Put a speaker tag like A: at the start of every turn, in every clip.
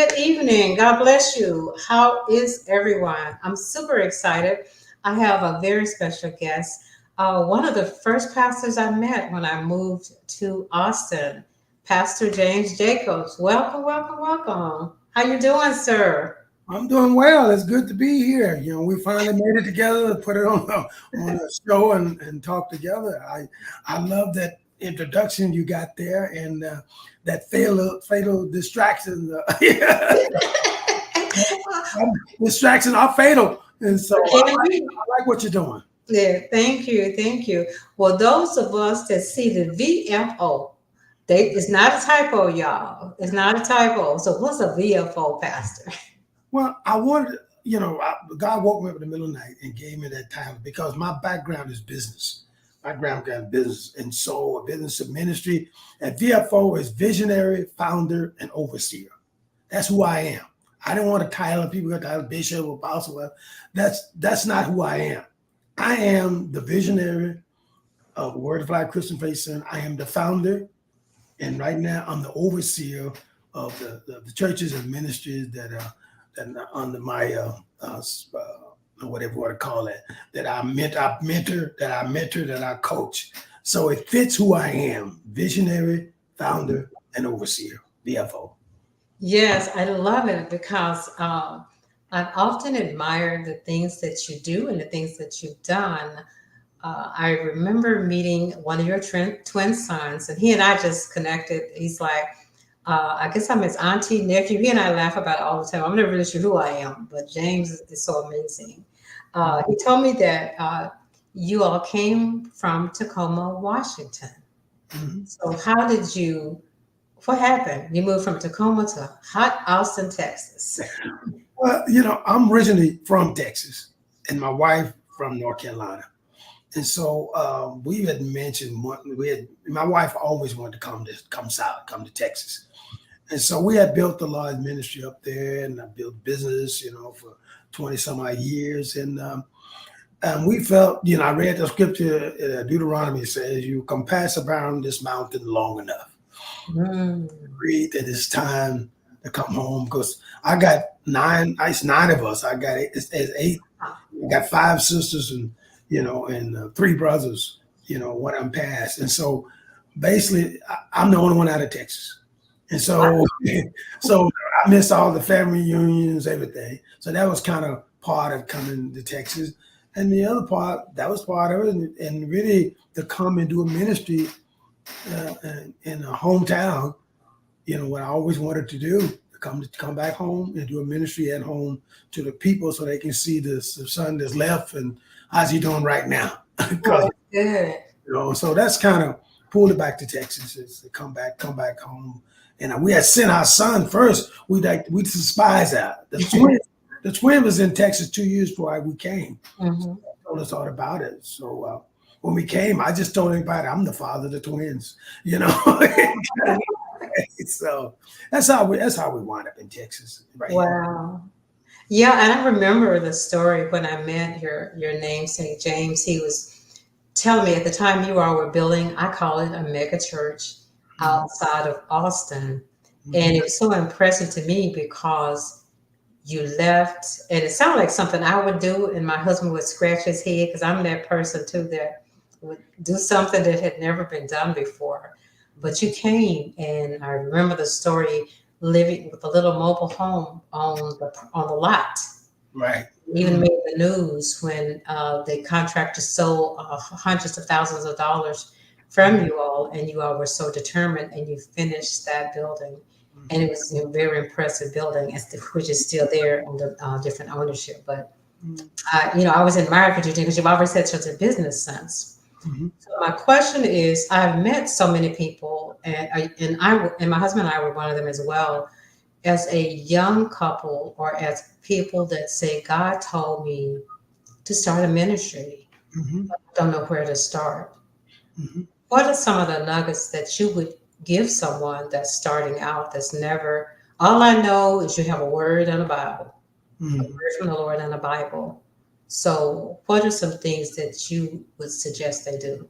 A: Good evening. God bless you. How is everyone? I'm super excited. I have a very special guest. One of the first pastors I met when I moved to Austin, Pastor James Jacobs. Welcome, welcome, welcome. How you doing, sir?
B: I'm doing well. It's good to be here. We finally made it together, put it on a show and talk together. I love that introduction you got there and that fatal distraction. Distractions are fatal, and so I like what you're doing.
A: Yeah, thank you, thank you. Well, those of us that see the VFO, it's not a typo, y'all. It's not a typo. So, what's a VFO, Pastor?
B: Well, God woke me up in the middle of the night and gave me that title because my background is business. My background is business, and so a business of ministry. And VFO is visionary, founder, and overseer. That's who I am. I don't want a title. People got title bishop, apostle. That's not who I am. I am the visionary of Word of Life Christian Faith Center. I am the founder, and right now I'm the overseer of the churches and ministries that are under my whatever you want to call it, that I mentor, that I coach. So it fits who I am: visionary, founder, and overseer. VFO.
A: Yes, I love it because I've often admired the things that you do and the things that you've done. I remember meeting one of your twin sons, and he and I just connected. He's like, I guess I'm his auntie, nephew. He and I laugh about it all the time. I'm not really sure who I am, but James is so amazing. He told me that you all came from Tacoma, Washington.
B: Mm-hmm.
A: So what happened? You moved from Tacoma to hot Austin, Texas.
B: Well, I'm originally from Texas, and my wife from North Carolina. And so we had mentioned my wife always wanted to come south, come to Texas. And so we had built a large ministry up there, and I built business, for 20 some odd years. And we felt, I read the scripture, Deuteronomy says, you can pass around this mountain long enough. Agreed that it's time to come home because I got it's nine of us. It's eight. I got five sisters and three brothers, when I'm passed. And so basically I'm the only one out of Texas. And so, so I missed all the family reunions, everything. So that was kind of part of coming to Texas. And the other part, that was part of it. And really to come and do a ministry in a hometown, what I always wanted to do, to come back home and do a ministry at home to the people so they can see the son that's left and how's he doing right now.
A: Oh, good.
B: So that's kind of pulled it back to Texas, is to come back home. And we had sent our son first. We the spies out. The twin was in Texas 2 years before we came.
A: Mm-hmm.
B: Told us all about it. So when we came, I just told everybody I'm the father of the twins. So that's how we wound up in Texas. Right.
A: Wow. Yeah, and I remember the story when I met your namesake James. He was telling me at the time you all were building, I call it a mega church outside of Austin.
B: Mm-hmm.
A: And it was so impressive to me because you left, and it sounded like something I would do, and my husband would scratch his head because I'm that person too that would do something that had never been done before. But you came, and I remember the story, living with a little mobile home on the lot.
B: Right.
A: Even made the news when the contractor sold hundreds of thousands of dollars from you all, and you all were so determined, and you finished that building. And it was a very impressive building, which is still there under different ownership. But I was admired for you because you've always had such a business sense.
B: Mm-hmm.
A: So my question is, I've met so many people, and my husband and I were one of them as well. As a young couple, or as people that say, God told me to start a ministry,
B: Mm-hmm.
A: but I don't know where to start.
B: Mm-hmm.
A: What are some of the nuggets that you would give someone that's starting out, that's never, all I know is you have a word and a Bible,
B: Mm-hmm.
A: a word from the Lord and a Bible. So what are some things that you would suggest they do?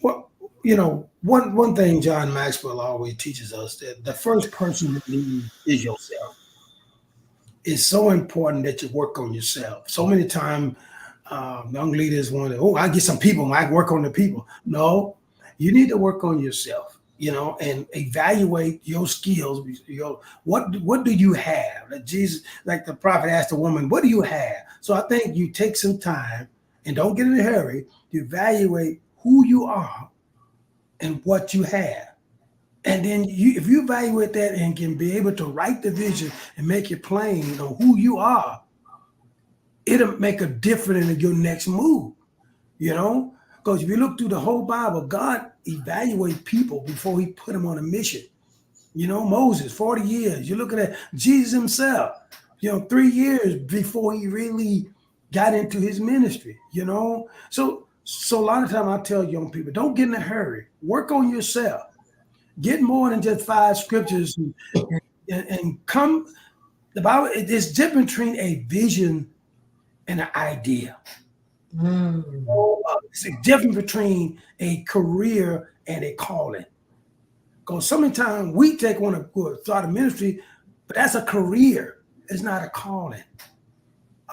B: Well, one thing John Maxwell always teaches us that the first person you need is yourself. It's so important that you work on yourself. So many times, young leaders want to, oh, I get some people, I work on the people. No, you need to work on yourself, and evaluate your skills. What do you have? Like Jesus, like the prophet asked the woman, what do you have? So I think you take some time and don't get in a hurry to evaluate who you are and what you have. And then if you evaluate that and can be able to write the vision and make it plain on who you are, it'll make a difference in your next move, Because if you look through the whole Bible, God evaluated people before he put them on a mission. Moses, 40 years. You're looking at Jesus himself, 3 years before he really got into his ministry, So a lot of time I tell young people, don't get in a hurry. Work on yourself. Get more than just 5 scriptures and come. The Bible, it's different between a vision and an idea. It's a difference between a career and a calling. Because sometimes we want to start a ministry, but that's a career. It's not a calling.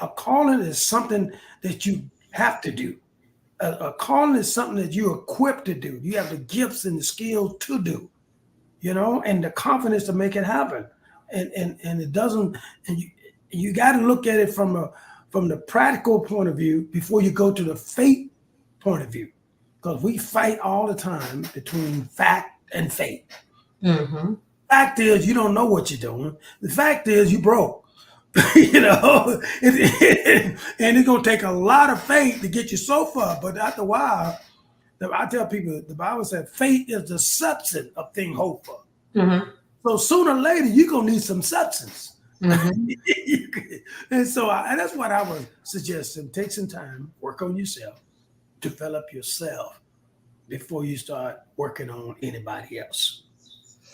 B: A calling is something that you have to do. A calling is something that you're equipped to do. You have the gifts and the skills to do, and the confidence to make it happen. And it doesn't. And you got to look at it from the practical point of view before you go to the faith point of view, because we fight all the time between fact and faith.
A: Mm-hmm.
B: Fact is you don't know what you're doing. The fact is you broke. And it's gonna take a lot of faith to get you so far. But after a while, I tell people the Bible said faith is the substance of things hoped for.
A: Mm-hmm.
B: So sooner or later you're gonna need some substance.
A: Mm-hmm.
B: And so and that's what I would suggest. Take some time, work on yourself, develop yourself before you start working on anybody else.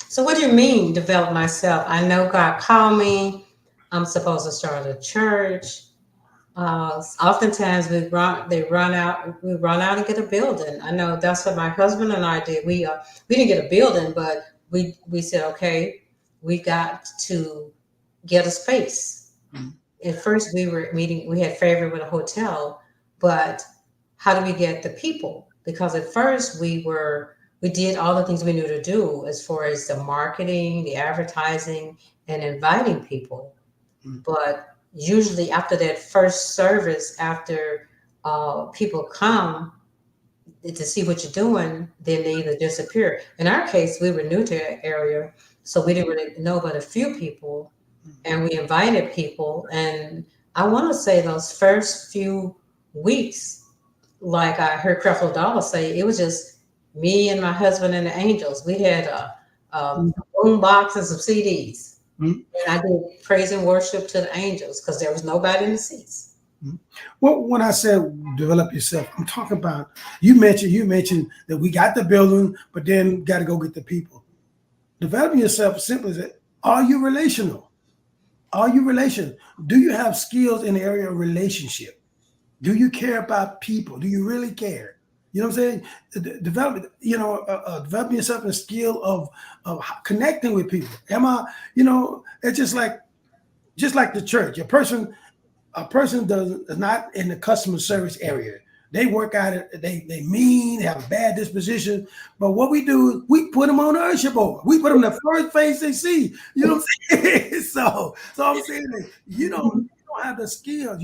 A: So what do you mean develop myself? I know God called me. I'm supposed to start a church. Oftentimes we run out and get a building. I know that's what my husband and I did. We didn't get a building, but we said, okay, we got to get a space. Mm-hmm. At first we had favor with a hotel, but how do we get the people? Because at first we did all the things we knew to do as far as the marketing, the advertising, and inviting people. But usually after that first service, after people come to see what you're doing, then they either disappear. In our case, we were new to the area, so we didn't really know but a few people, and we invited people. And I want to say those first few weeks, like I heard Creflo Dollar say, it was just me and my husband and the Angels. We had a boom box and some CDs. Mm-hmm. And I did praise and worship to the Angels because there was nobody in the seats.
B: Mm-hmm. Well, when I said develop yourself, I'm talking about you mentioned that we got the building, but then got to go get the people. Developing yourself simply is that, are you relational? Are you relational? Do you have skills in the area of relationship? Do you care about people? Do you really care? You know what I'm saying? Developing yourself in a skill of connecting with people. It's just like the church. A person is not in the customer service area. They work out it. They mean, they have a bad disposition. But what we do is we put them on the usher board. We put them the first face they see. You know what I'm saying? So I'm saying that you don't have the skills.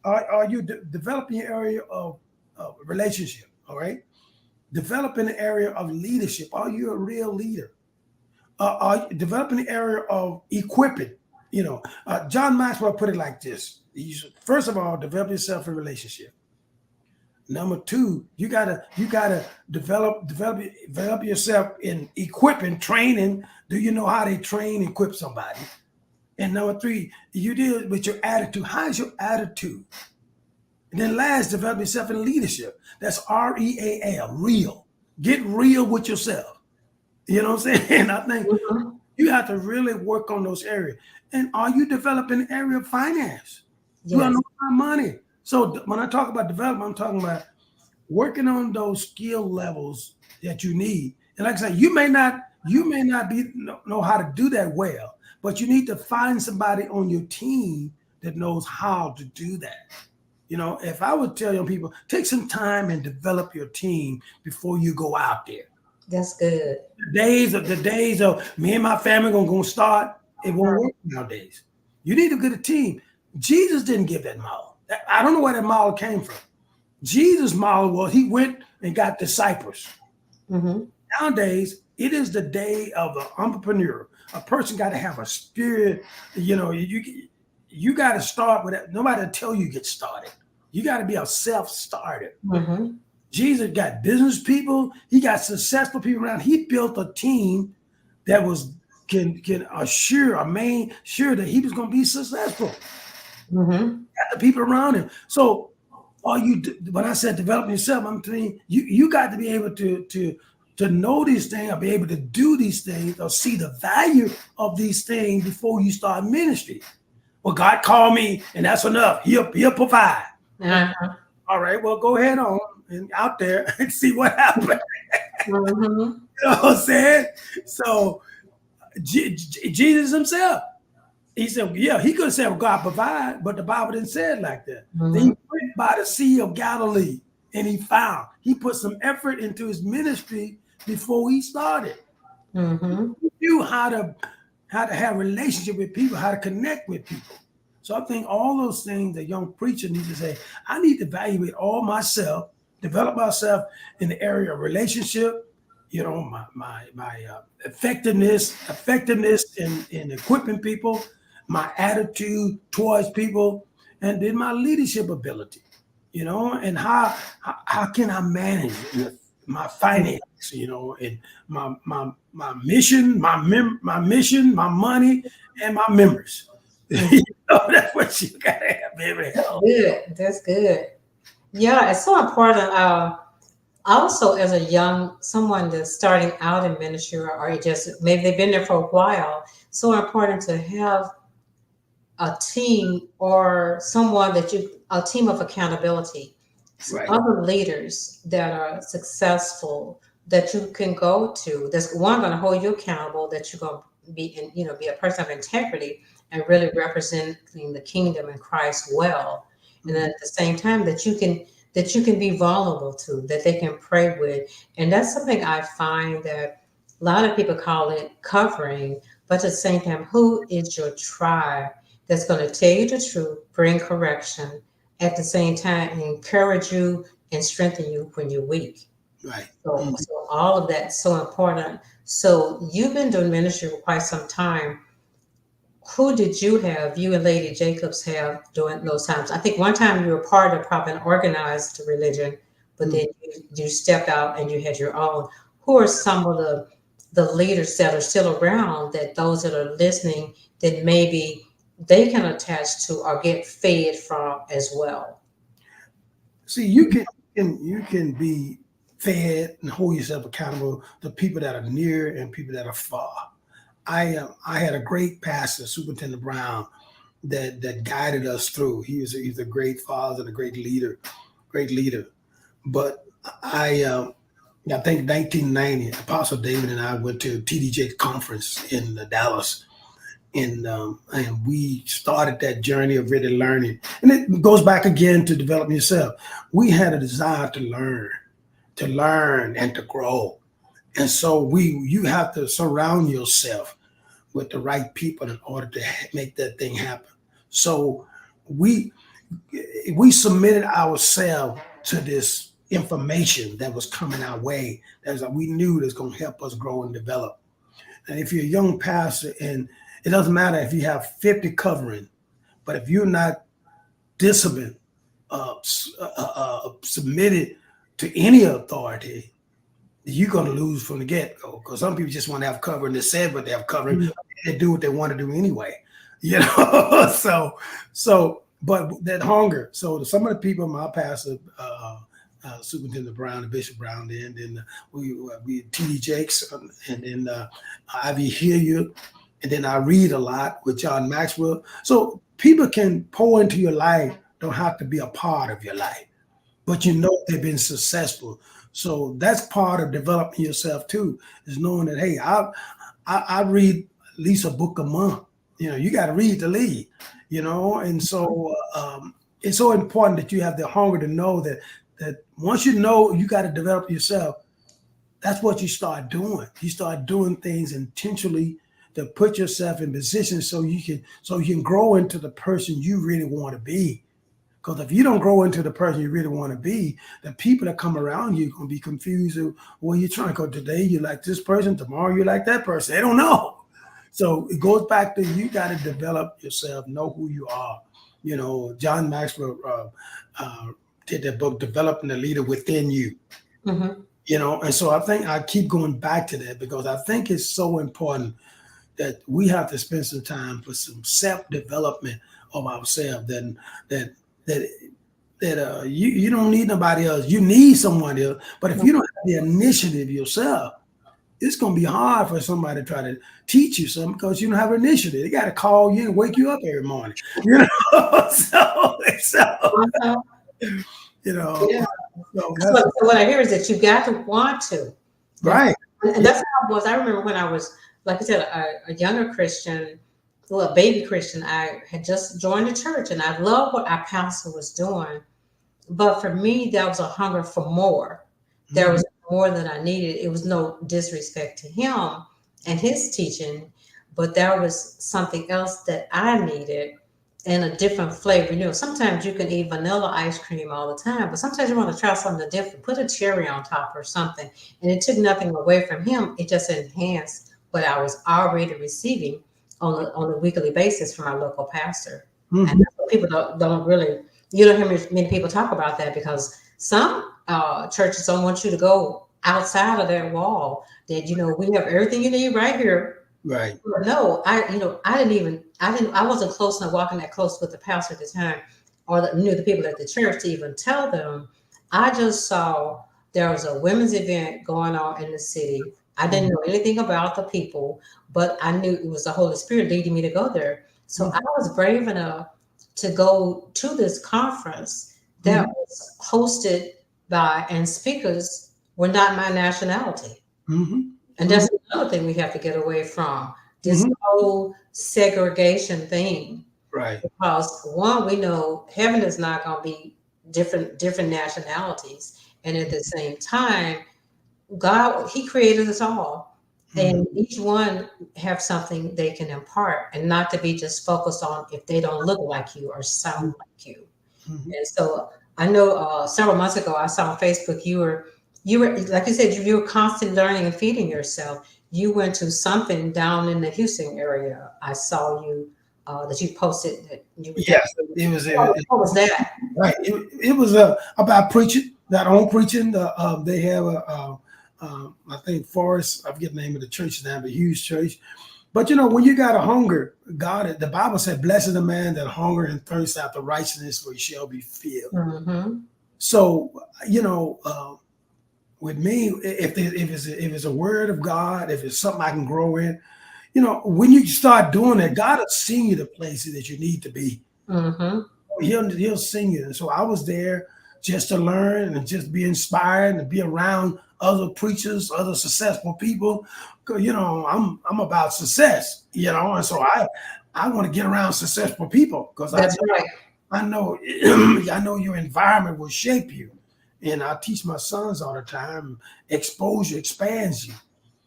B: Are you developing your area of relationship? All right. Developing the area of leadership. Are you a real leader? Are you developing the area of equipping? John Maxwell put it like this. First of all, develop yourself in relationship. Number 2, you gotta develop yourself in equipping, training. Do you know how they train, equip somebody? And number 3, you deal with your attitude. How's your attitude? And then last, develop yourself in leadership. That's REAL, real. Get real with yourself. You know what I'm saying? I think you have to really work on those areas. And are you developing an area of finance? Yes. Do I know my money? So when I talk about development, I'm talking about working on those skill levels that you need. And like I said, you may not be know how to do that well, but you need to find somebody on your team that knows how to do that. You know, if I would tell young people, take some time and develop your team before you go out there.
A: That's good.
B: The days of me and my family gonna start, it won't work nowadays. You need to get a team. Jesus didn't give that model. I don't know where that model came from. Jesus' model was he went and got disciples.
A: Mm-hmm.
B: Nowadays, it is the day of an entrepreneur. A person got to have a spirit. You know, you got to start with that. Nobody will tell you get started. You got to be a self-starter.
A: Mm-hmm.
B: Jesus got business people. He got successful people around. He built a team that was can assure sure that he was going to be successful.
A: Mm-hmm.
B: Got the people around him. So all when I said develop yourself, I'm telling you got to be able to know these things or be able to do these things or see the value of these things before you start ministry. Well, God called me and that's enough. He'll provide.
A: Uh-huh.
B: All right, well, go ahead on and out there and see what happens.
A: Mm-hmm.
B: You know what I'm saying? So Jesus himself, he said, yeah, he could have said, well, God provide, but the Bible didn't say it like that. Then he
A: Mm-hmm.
B: went by the Sea of Galilee and he put some effort into his ministry before he started.
A: Mm-hmm.
B: He knew how to have a relationship with people, how to connect with people. So I think all those things a young preacher needs to say, I need to evaluate all myself, develop myself in the area of relationship, you know, my effectiveness in equipping people, my attitude towards people, and then my leadership ability, you know, and how can I manage my finance, you know, and my mission, my mission, my money, and my members. You know, that's what you gotta have, baby. Hell.
A: Good. That's good. Yeah, it's so important. Also, as a young someone that's starting out in ministry, or just maybe they've been there for a while, so important to have a team or someone a team of accountability,
B: Right.
A: other leaders that are successful that you can go to. That's one going to hold you accountable. That you're going to be, be a person of integrity and really representing the kingdom and Christ well. And at the same time, that you can be vulnerable to, that they can pray with, and that's something I find that a lot of people call it covering, but at the same time, who is your tribe that's going to tell you the truth, bring correction, at the same time encourage you and strengthen you when you're weak.
B: Right.
A: So all of that's so important. So you've been doing ministry for quite some time. Who did you and Lady Jacobs have during those times? I think one time you were part of probably an organized religion, but then you stepped out and you had your own. Who are some of the leaders that are still around that those that are listening that maybe they can attach to or get fed from as well?
B: See, you can be fed and hold yourself accountable to people that are near and people that are far. I had a great pastor, Superintendent Brown, that guided us through. He's a great father and a great leader, great leader. But I think 1990, Apostle David and I went to TDJ conference in Dallas, and we started that journey of really learning. And it goes back again to develop yourself. We had a desire to learn and to grow. And so you have to surround yourself with the right people in order to make that thing happen. So we we submitted ourselves to this information that was coming our way. We knew that's going to help us grow and develop. And if you're a young pastor, and it doesn't matter if you have 50 covering, but if you're not disciplined, submitted to any authority, you're going to lose from the get-go, because some people just want to have covering. They said what they have covering. Mm-hmm. They do what they want to do anyway, but that hunger. So some of the people, my pastor, Superintendent Brown and Bishop Brown, then we T.D. Jakes, and then Ivy Hilliard, and then I read a lot with John Maxwell. So people can pour into your life, don't have to be a part of your life. but you know they've been successful. So that's part of developing yourself too, is knowing that, hey, I read at least a book a month. You know, you got to read to lead. You know, and so it's so important that you have the hunger to know that once you know you got to develop yourself, that's what you start doing. You start doing things intentionally to put yourself in position so you can grow into the person you really want to be. Because if you don't grow into the person you really want to be, the people that come around you are going to be confused. Well, you're trying to go today, you like this person, tomorrow you like that person. They don't know. So it goes back to you got to develop yourself, know who you are. You know, John Maxwell did that book, Developing the Leader Within You.
A: Mm-hmm.
B: You know, and so I think I keep going back to that because I think it's so important that we have to spend some time for some self-development of ourselves. You don't need nobody else. You need someone else. But if you don't have the initiative yourself, it's going to be hard for somebody to try to teach you something because you don't have initiative. They got to call you and wake you up every morning. You know, so you know.
A: Yeah.
B: So
A: So what I hear is that you got to want to.
B: right.
A: And that's how it was. I remember when I was, like I said, a younger Christian, well, a baby Christian. I had just joined the church, and I loved what our pastor was doing. But for me, there was a hunger for more. There was more than I needed. It was no disrespect to him and his teaching, but there was something else that I needed and a different flavor. You know, sometimes you can eat vanilla ice cream all the time, but sometimes you want to try something different. Put a cherry on top or something. And it took nothing away from him. It just enhanced what I was already receiving on a weekly basis from our local pastor.
B: Mm-hmm.
A: And that's what people don't really, you don't hear many people talk about that because some churches don't want you to go outside of that wall. That, you know, we have everything you need right here.
B: Right.
A: No, I wasn't close enough, walking that close with the pastor at the time, or knew the people at the church to even tell them. I just saw there was a women's event going on in the city. I didn't know anything about the people, but I knew it was the Holy Spirit leading me to go there. So I was brave enough to go to this conference that was hosted by, and speakers were not my nationality. And that's another thing we have to get away from, this whole segregation thing.
B: Right.
A: Because one, we know heaven is not going to be different nationalities. And at the same time, God, he created us all. And each one have something they can impart, and not to be just focused on if they don't look like you or sound like you. And so I know several months ago I saw on Facebook you were like you said, you were constantly learning and feeding yourself. You went to something down in the Houston area. I saw you that you posted that you were.
B: Yes, it was.
A: What was that?
B: Right. It was about preaching, not on preaching. They have I think Forest, I forget the name of the church now, but a huge church. But you know, when you got a hunger, God, the Bible said, "Blessed is the man that hunger and thirst after righteousness, for he shall be filled." So you know, with me, if it's a word of God, if it's something I can grow in, you know, when you start doing that, God will send you the places that you need to be. He'll send you. And so I was there just to learn and just be inspired and be around other preachers, other successful people. You know, I'm about success, you know, and so I want to get around successful people because I know your environment will shape you. And I teach my sons all the time, exposure expands you.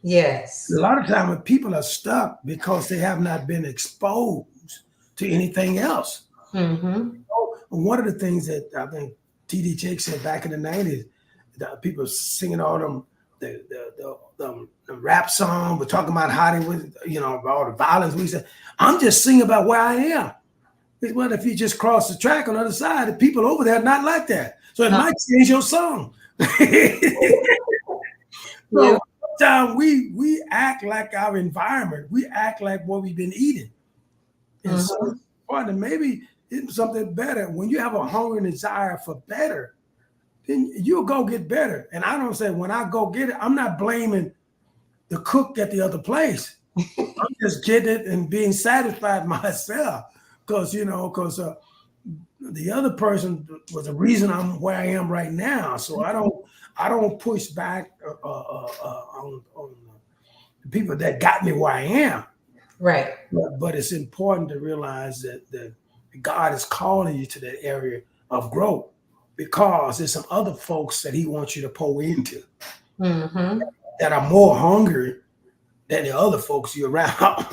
A: Yes.
B: A lot of time when people are stuck because they have not been exposed to anything else. One of the things that I think T.D. Jakes said back in the 90s, that people singing all them the rap song, but talking about how they was, you know, about all the violence. We said, I'm just singing about where I am. Well, if you just cross the track on the other side, the people over there are not like that. So it might change your song. So sometimes we act like our environment. We act like what we've been eating. And so maybe it's something better. When you have a hunger and desire for better, then you'll go get better. And I don't say when I go get it, I'm not blaming the cook at the other place. I'm just getting it and being satisfied myself. Because, you know, the other person was the reason I'm where I am right now. So I don't push back on the people that got me where I am.
A: Right.
B: But it's important to realize that God is calling you to that area of growth because there's some other folks that He wants you to pour into
A: Mm-hmm.
B: that are more hungry than the other folks you're around.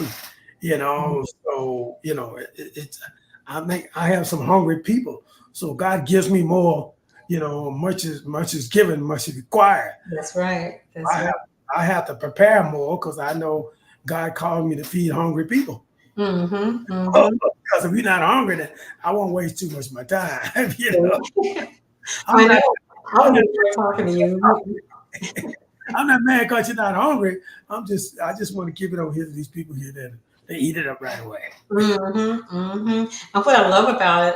B: So it's I think I have some hungry people. So God gives me more. Much is given, much is required.
A: That's right. That's
B: I
A: right.
B: have I have to prepare more because I know God called me to feed hungry people.
A: Mm-hmm. Mm-hmm.
B: Because if you're not hungry, then I won't waste too much of my time. I'm
A: I know.
B: not
A: I
B: I'm
A: would
B: not
A: enjoy talking to you.
B: I'm not mad because you're not hungry. I just want to give it over here to these people here that they eat it up right away.
A: Mm-hmm. Mm-hmm. And what I love about it,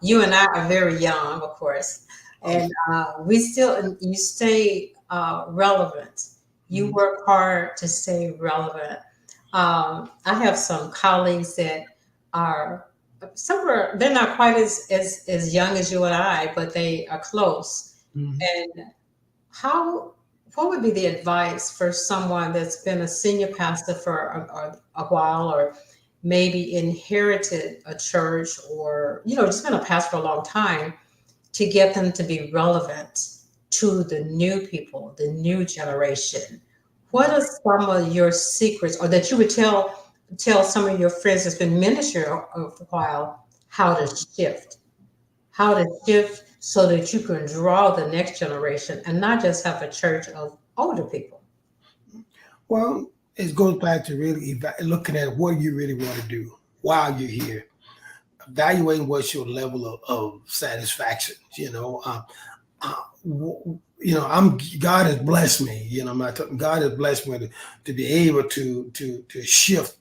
A: you and I are very young, of course,
B: Oh,
A: and you stay relevant. You
B: mhm,
A: work hard to stay relevant. I have some colleagues that are somewhere, they're not quite as young as you and I, but they are close.
B: mhm.
A: And how, what would be the advice for someone that's been a senior pastor for a while, or maybe inherited a church, or, just been a pastor for a long time, to get them to be relevant to the new people, the new generation? What are some of your secrets, or that you would tell some of your friends that's been minister a while, how to shift, so that you can draw the next generation and not just have a church of older people?
B: Well, it goes back to really looking at what you really want to do while you're here, evaluating what's your level of satisfaction. I'm God has blessed me. God has blessed me to be able to shift.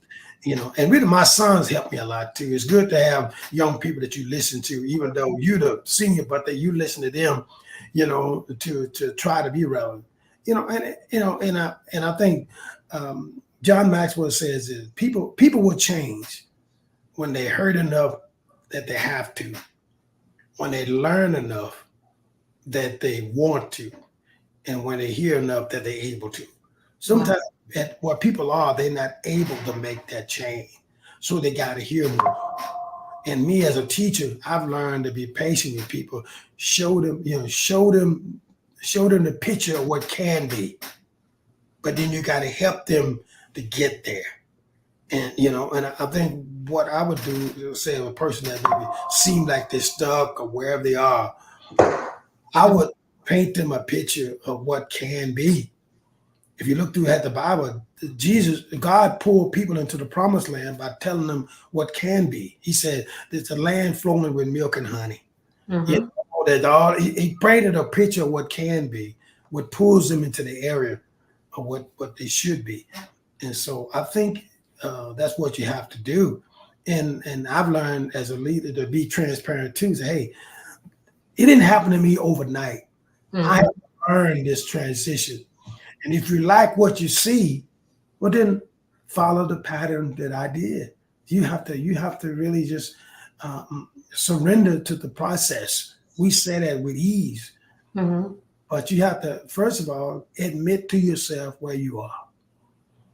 B: And really, my sons help me a lot too. It's good to have young people that you listen to, even though you're the senior, but that you listen to them. To try to be relevant. And I think John Maxwell says that people will change when they hurt enough that they have to, when they learn enough that they want to, and when they hear enough that they're able to.
A: Wow.
B: Sometimes at what people are, they're not able to make that change. So they got to hear more. And me as a teacher, I've learned to be patient with people, show them the picture of what can be. But then you got to help them to get there. And I think what I would do, say, if a person that maybe seem like they're stuck or wherever they are, I would paint them a picture of what can be. If you look through at the Bible, God pulled people into the promised land by telling them what can be. He said, there's a land flowing with milk and honey. You
A: Mm-hmm.
B: that all he painted a picture of what can be, what pulls them into the area of what they should be. And so I think that's what you have to do. And I've learned as a leader to be transparent too. Say, hey, it didn't happen to me overnight. I have
A: Mm-hmm.
B: to earn this transition. And if you like what you see, well then follow the pattern that I did. You have to really just surrender to the process. We say that with ease,
A: Mm-hmm.
B: but you have to first of all admit to yourself where you are.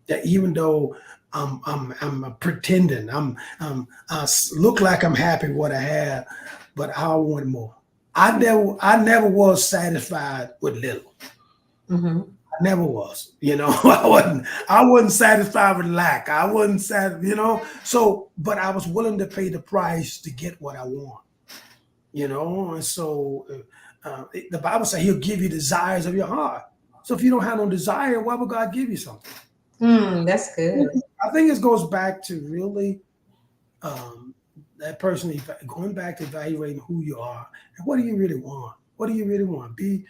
B: That even though I'm pretending, look like I'm happy with what I have, but I want more. I never was satisfied with little.
A: Mm-hmm.
B: I never was. I wasn't satisfied with lack. I wasn't sad. So, but I was willing to pay the price to get what I want. And so the Bible says He'll give you desires of your heart. So if you don't have no desire, why would God give you something?
A: That's good.
B: I think it goes back to really um, that person going back to evaluating who you are and what do you really want. What do you really want? Be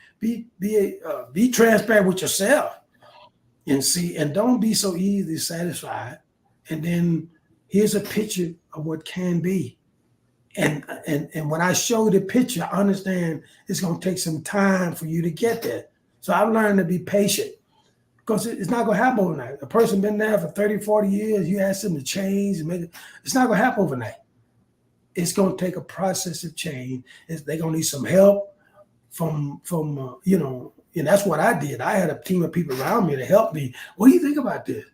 B: transparent with yourself and see, and don't be so easily satisfied. And then here's a picture of what can be. And when I show the picture, I understand it's going to take some time for you to get there. So I've learned to be patient because it's not going to happen overnight. A person been there for 30, 40 years, you ask them to change, it's not going to happen overnight. it's going to take a process of change. They're going to need some help from you know, and that's what I did. I had a team of people around me to help me. What do you think about this?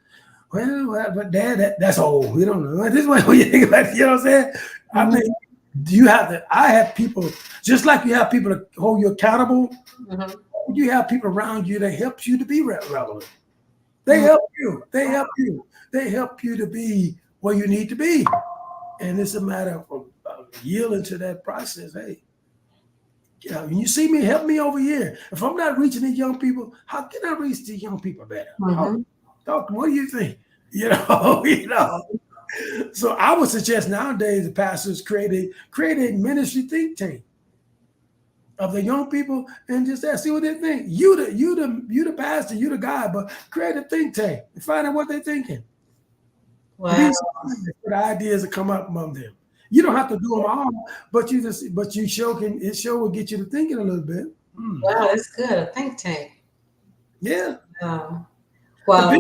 B: Well, but Dad, that's old. We don't know. This is what you think about it. You know what I'm saying? I mean, do you have to? I have people, just like you have people to hold you accountable.
A: Mm-hmm.
B: You have people around you that helps you to be relevant. They help you. They help you. They help you to be where you need to be. And it's a matter of yielding to that process. Hey, yeah, when you see me, help me over here. If I'm not reaching these young people, how can I reach these young people better?
A: Mm-hmm.
B: Talk. What do you think? You know, you know. So I would suggest nowadays the pastors create a ministry think tank of the young people and just see what they think. You the pastor, you the guy, but create a think tank and find out what they're thinking.
A: Wow.
B: For the ideas that come up among them. You don't have to do them all, but you show will get you to thinking a little bit.
A: Wow, that's good. A think tank.
B: Yeah.
A: Well,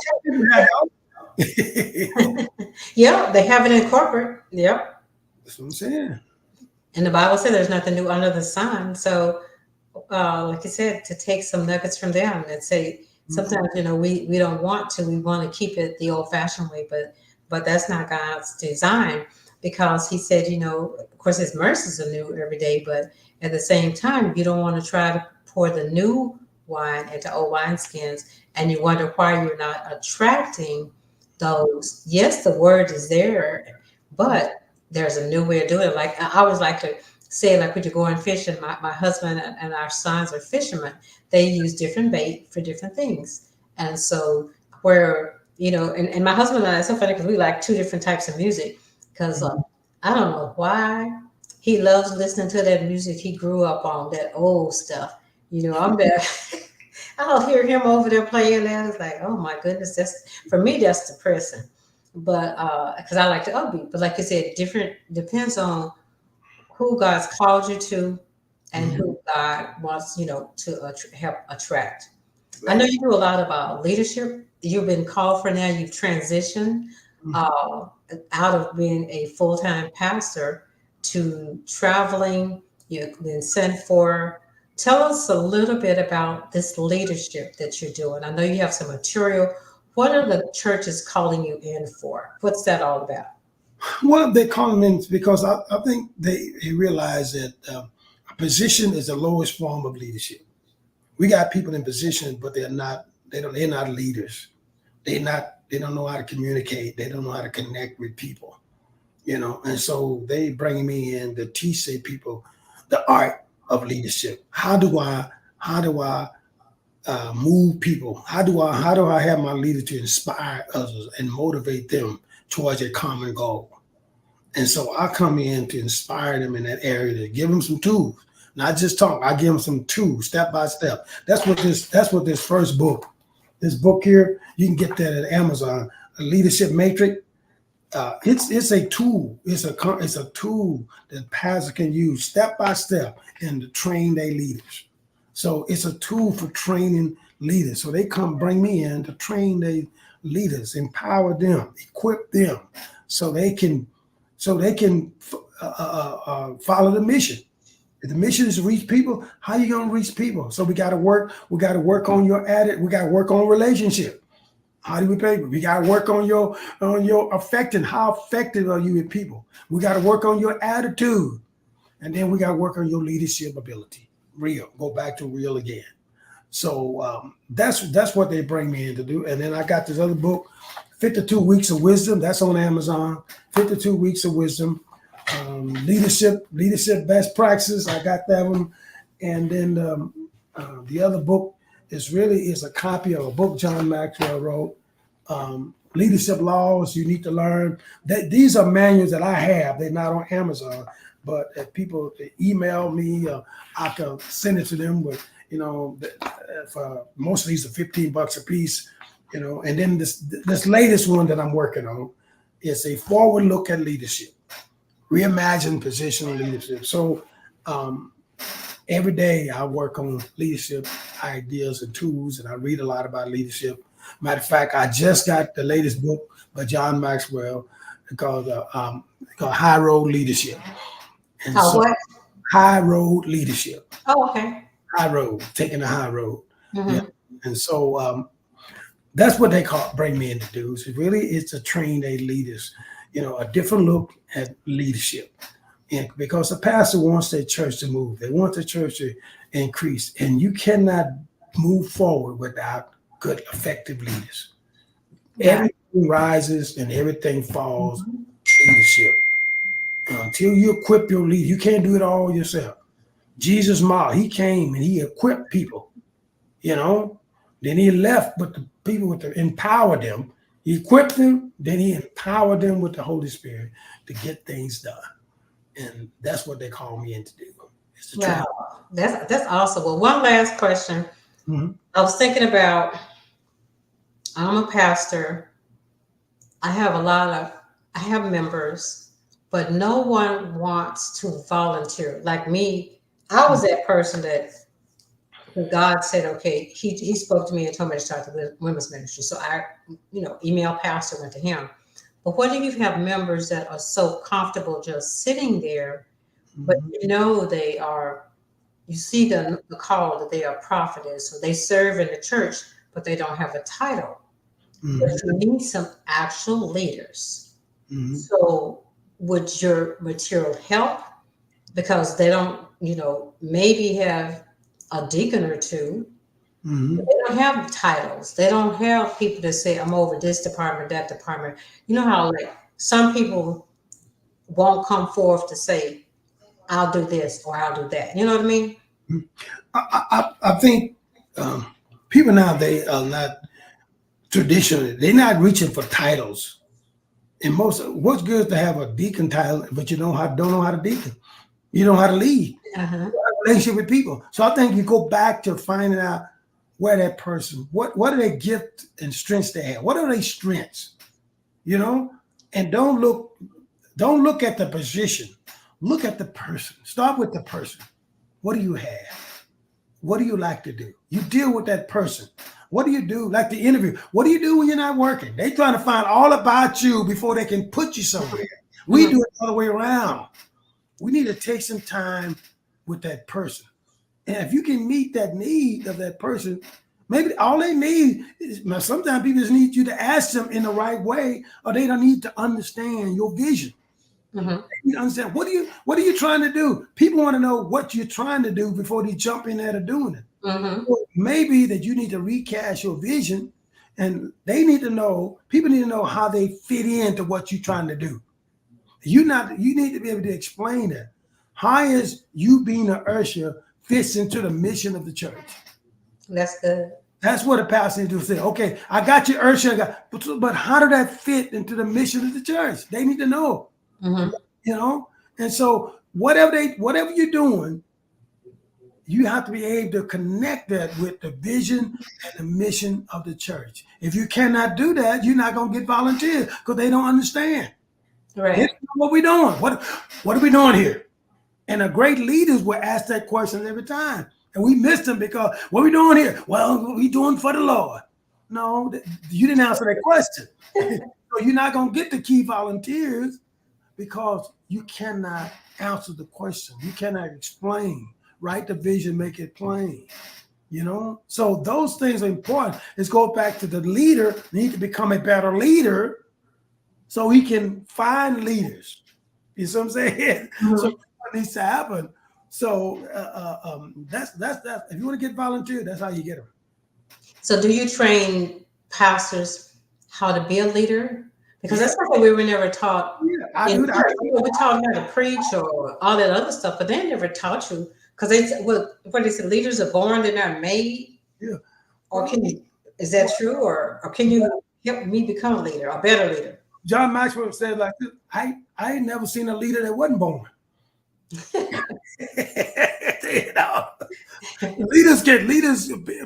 A: yeah, they have it in corporate. Yep.
B: That's what I'm saying.
A: And the Bible said there's nothing new under the sun. So, like you said, to take some nuggets from them and say, sometimes, you know, we don't want to, we want to keep it the old fashioned way, but that's not God's design, because he said, you know, of course, his mercies are new every day, but at the same time, you don't want to try to pour the new wine into old wineskins and you wonder why you're not attracting those. Yes, the word is there, but there's a new way of doing it. Like I always like to say, like when you're going fishing, my husband and our sons are fishermen. They use different bait for different things. And so where, you know, and my husband and I, it's so funny because we like two different types of music, because I don't know why he loves listening to that music. He grew up on that old stuff. You know, I'm there. I'll hear him over there playing that. It's like, oh my goodness, that's, for me, that's depressing. But because I like the upbeat, but like you said, different depends on who God's called you to and who God wants, you know, to help attract. I know you do a lot about leadership. You've been called for now. You've transitioned out of being a full-time pastor to traveling. You've been sent for. Tell us a little bit about this leadership that you're doing. I know you have some material. What are the churches calling you in for? What's that all about?
B: Well, they call them in because I think they realize that a position is the lowest form of leadership. We got people in position, but they're not leaders. They don't know how to communicate. They don't know how to connect with people, you know. And so they bring me in to teach the people the art of leadership. How do I move people? How do I have my leader to inspire others and motivate them towards a common goal? And so I come in to inspire them in that area, to give them some tools, not just talk. I give them some tools, step by step. That's what this first book, this book here, you can get that at Amazon, a leadership matrix. It's a tool. It's a tool that pastors can use step by step and to train their leaders. So it's a tool for training leaders. So they come bring me in to train their leaders, empower them, equip them, so they can follow the mission. If the mission is to reach people, how are you going to reach people? So we got to work on your attitude. We got to work on relationship. How do we pay? We got to work on your affecting. How effective are you with people? We got to work on your attitude. And then we got to work on your leadership ability. Real. Go back to real again. So that's what they bring me in to do. And then I got this other book, 52 Weeks of Wisdom. That's on Amazon. 52 Weeks of Wisdom. Leadership best practices. I got that one. And then the other book is a copy of a book John Maxwell wrote. Leadership Laws You Need to Learn. These are manuals that I have. They're not on Amazon, but if people email me, I can send it to them with, you know, for most of these are $15 a piece, you know. And then this latest one that I'm working on is a forward look at leadership. Reimagine positional leadership. So every day I work on leadership ideas and tools, and I read a lot about leadership. Matter of fact, I just got the latest book by John Maxwell. called High Road Leadership. And
A: Oh,
B: so
A: what?
B: High Road Leadership,
A: Oh, okay.
B: high road, taking the high road. Yeah.
A: Mm-hmm.
B: And so that's what they bring me in to do. So really, it's to train their leaders, a different look at leadership. And because the pastor wants their church to move, they want the church to increase, and you cannot move forward without good, effective leaders.
A: Yeah.
B: Everything rises and everything falls.
A: Mhm.
B: Leadership. Until you equip your leader, you can't do it all yourself. Jesus model, he came and he equipped people, Then he left with the people with the empower them. He equipped them, then he empowered them with the Holy Spirit to get things done. And that's what they call me in to do. It's to train.
A: Wow, that's awesome. Well, one last question.
B: Mhm.
A: I was thinking about, I'm a pastor. I have members, but no one wants to volunteer. Like me, I was that person that when God said, okay, he spoke to me and told me to start the women's ministry. So I, email pastor went to him. But what if you have members that are so comfortable just sitting there, but you see the call that they are prophetess, or they serve in the church, but they don't have a title. But
B: Mhm.
A: you need some actual leaders.
B: Mhm.
A: So would your material help? Because they don't, maybe have a deacon or two, but
B: Mhm.
A: they don't have titles. They don't have people that say, I'm over this department, that department. You know how like some people won't come forth to say, I'll do this or I'll do that. You know what I mean?
B: I think people nowadays are not traditionally, they're not reaching for titles. And what's good to have a deacon title, but you don't know how to deacon. You don't know how to lead
A: Uh-huh.
B: relationship with people. So I think you go back to finding out where that person, what are their gifts and strengths they have? What are their strengths? And don't look at the position. Look at the person. Start with the person. What do you have? What do you like to do? You deal with that person. What do you do? Like the interview. What do you do when you're not working? They trying to find all about you before they can put you somewhere. We do it all the way around. We need to take some time with that person. And if you can meet that need of that person, maybe all they need is, now sometimes people just need you to ask them in the right way, or they don't need to understand your vision.
A: Mm-hmm.
B: They need to understand what are you trying to do? People want to know what you're trying to do before they jump in there to doing it.
A: Mm-hmm.
B: So maybe that you need to recast your vision, and people need to know how they fit into what you're trying to do. You need to be able to explain that. How is you being an usher fits into the mission of the church?
A: That's good.
B: That's what a pastor needs to say. Okay, I got your usher, but how did that fit into the mission of the church? They need to know,
A: Mm-hmm.
B: And so whatever you're doing, you have to be able to connect that with the vision and the mission of the church. If you cannot do that, you're not going to get volunteers because they don't understand.
A: Right.
B: They don't know what we're doing. What are we doing here? And the great leaders will ask that question every time. And we miss them because what are we doing here? Well, what we doing for the Lord? No, you didn't answer that question. So you're not going to get the key volunteers because you cannot answer the question. You cannot explain, write the vision, make it plain. So those things are important. Let's go back to the leader need to become a better leader so he can find leaders. You see what I'm saying?
A: Mm-hmm.
B: So what needs to happen. So that's if you want to get volunteers, that's how you get them.
A: So do you train pastors how to be a leader? Because that's something we were never taught.
B: Yeah, I
A: In
B: do
A: church.
B: that.
A: We taught how to preach or all that other stuff, but they never taught you because what they said, leaders are born, they're not made.
B: Yeah.
A: Or is that true? Or can you help me become a leader, a better leader?
B: John Maxwell said like this, I ain't never seen a leader that wasn't born.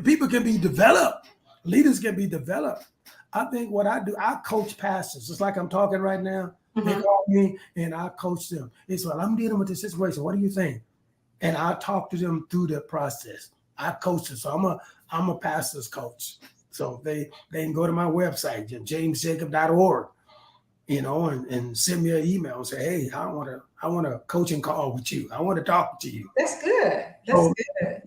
B: People can be developed. Leaders can be developed. I think what I do, I coach pastors. It's like I'm talking right now. They call me and I coach them. It's well, I'm dealing with this situation. What do you think? And I talk to them through the process. I coach them. So I'm a pastor's coach. So they can go to my website, jamesjacob.org. and send me an email and say, hey, I want a coaching call with you. I want to talk to you.
A: That's good. That's
B: So
A: good.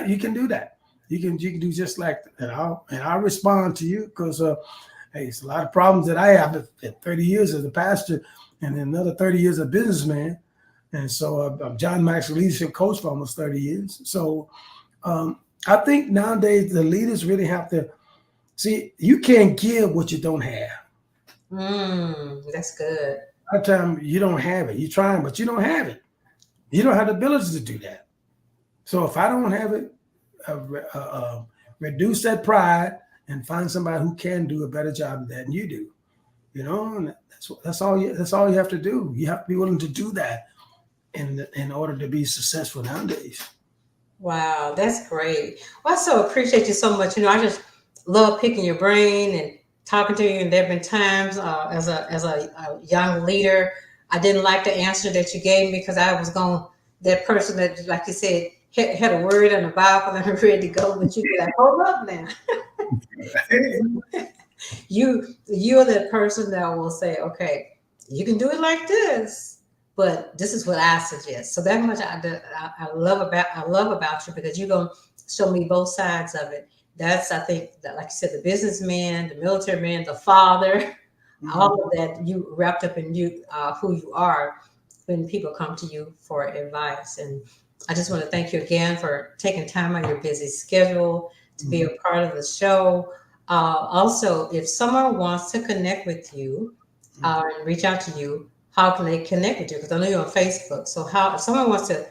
B: you can do that. You can do just like that. And I'll respond to you because hey, it's a lot of problems that I have at 30 years as a pastor and another 30 years as a businessman. And so I'm John Max leadership coach for almost 30 years. So I think nowadays the leaders really have to see you can't give what you don't have.
A: That's good.
B: A lot of time you don't have it. You're trying, but you don't have it. You don't have the ability to do that. So if I don't have it, reduce that pride and find somebody who can do a better job of that than you do. And that's all you have to do. You have to be willing to do that in order to be successful nowadays.
A: Wow, that's great. Well, I so appreciate you so much. I just love picking your brain and talking to you. And there have been times as a young leader, I didn't like the answer that you gave me because I was that person that, like you said, had a word in the Bible and ready to go, but you be like, hold up now. You're that person that will say, okay, you can do it like this, but this is what I suggest. So that much I love about you because you're gonna show me both sides of it. That's, I think, that, like you said, the businessman, the military man, the father, all of that you wrapped up in you, who you are when people come to you for advice. And I just want to thank you again for taking time on your busy schedule to be a part of the show. Also, if someone wants to connect with you and reach out to you, how can they connect with you? Because I know you're on Facebook. So if someone wants to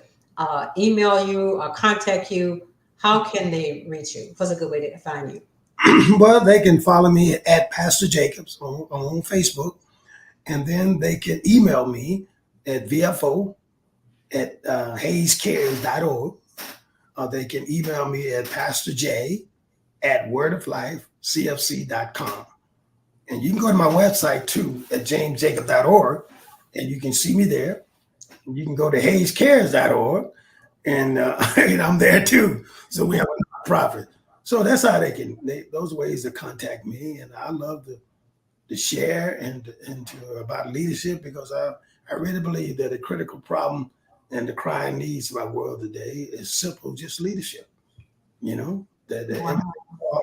A: email you or contact you, how can they reach you? What's a good way to find you?
B: Well, they can follow me at Pastor Jacobs on Facebook, and then they can email me at VFO at HayesCares.org, or they can email me at Pastor J at wordoflifecfc.com. And you can go to my website too at jamesjacob.org, and you can see me there. You can go to HayesCares.org, and I'm there too. So we have a nonprofit. So that's how those ways to contact me. And I love to share and about leadership because I really believe that a critical problem and the crying needs of our world today is simple, just leadership. That everything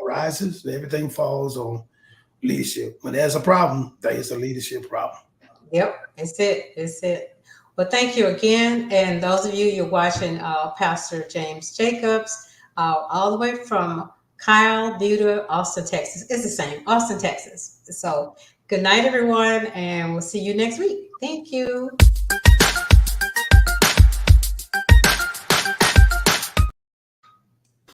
B: rises, everything falls on leadership. When there's a problem, there's a leadership problem.
A: Yep, it's it. Well, thank you again. And those of you're watching Pastor James Jacobs, all the way from Kyle, Buda, Austin, Texas. It's the same, Austin, Texas. So good night, everyone, and we'll see you next week. Thank you.